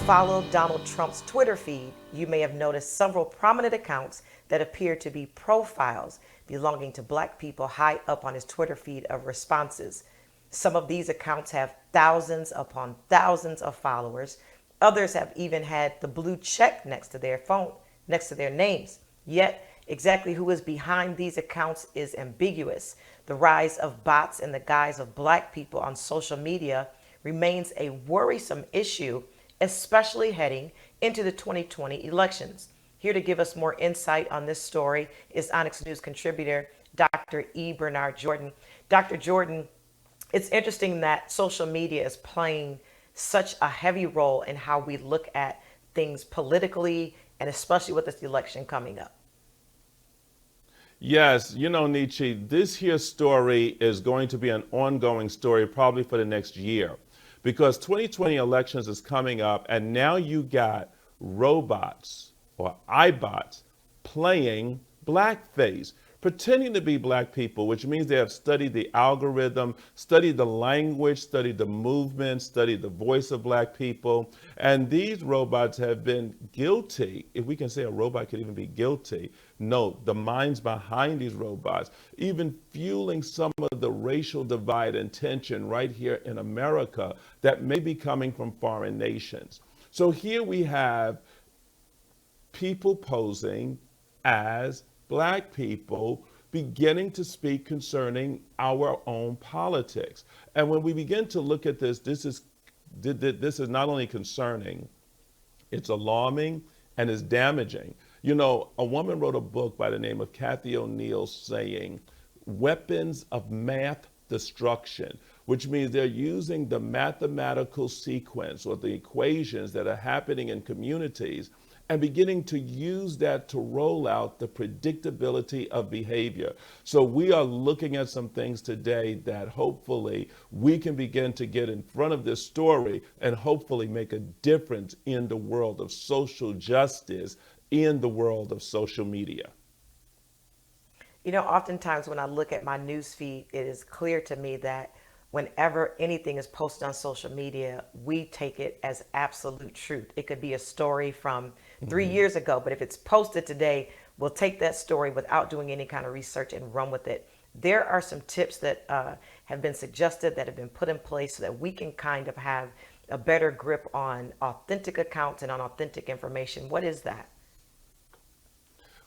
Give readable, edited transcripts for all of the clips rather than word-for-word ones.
follow Donald Trump's Twitter feed, you may have noticed several prominent accounts that appear to be profiles belonging to Black people high up on his Twitter feed of responses. Some of these accounts have thousands upon thousands of followers. Others have even had the blue check next to their phone, next to their names. Yet, exactly who is behind these accounts is ambiguous. The rise of bots in the guise of Black people on social media remains a worrisome issue, especially heading into the 2020 elections. Here to give us more insight on this story is Onyx News contributor Dr. E. Bernard Jordan. Dr. Jordan, it's interesting that social media is playing such a heavy role in how we look at things politically, and especially with this election coming up. Yes, Nietzsche, this here story is going to be an ongoing story probably for the next year because 2020 elections is coming up and now you got robots or iBots playing blackface, pretending to be Black people, which means they have studied the algorithm, studied the language, studied the movement, studied the voice of Black people. And these robots have been guilty, if we can say a robot could even be guilty. No, the minds behind these robots, even fueling some of the racial divide and tension right here in America that may be coming from foreign nations. So here we have people posing as Black people beginning to speak concerning our own politics. And when we begin to look at this, this is not only concerning, it's alarming and it's damaging. A woman wrote a book by the name of Kathy O'Neill saying, weapons of math destruction, which means they're using the mathematical sequence or the equations that are happening in communities and beginning to use that to roll out the predictability of behavior. So we are looking at some things today that hopefully we can begin to get in front of this story and hopefully make a difference in the world of social justice, in the world of social media. Oftentimes when I look at my news feed, it is clear to me that whenever anything is posted on social media, we take it as absolute truth. It could be a story from 3 years ago, but if it's posted today, we'll take that story without doing any kind of research and run with it. There are some tips that have been suggested, that have been put in place so that we can kind of have a better grip on authentic accounts and on authentic information. What is that?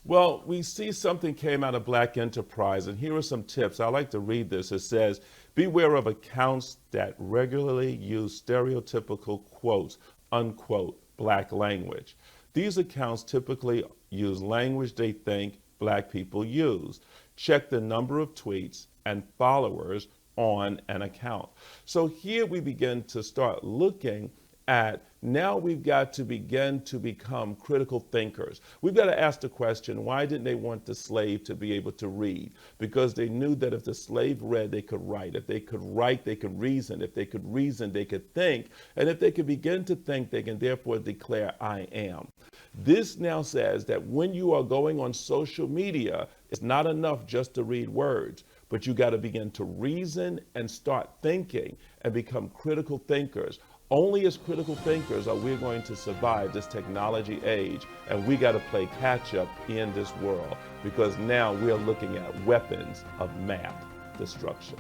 Well, we see something came out of Black Enterprise, and here are some tips. I like to read this. It says, beware of accounts that regularly use stereotypical quotes, unquote, Black language. These accounts typically use language they think Black people use. Check the number of tweets and followers on an account. So here we begin to start looking at, now we've got to begin to become critical thinkers. We've got to ask the question, why didn't they want the slave to be able to read? Because they knew that if the slave read, they could write. If they could write, they could reason. If they could reason, they could think. And if they could begin to think, they can therefore declare, I am. This now says that when you are going on social media, it's not enough just to read words, but you got to begin to reason and start thinking and become critical thinkers. Only as critical thinkers are we going to survive this technology age, and we got to play catch up in this world because now we're looking at weapons of math destruction.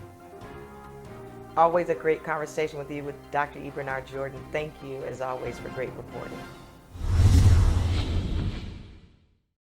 Always a great conversation with you, with Dr. E. Bernard Jordan. Thank you, as always, for great reporting.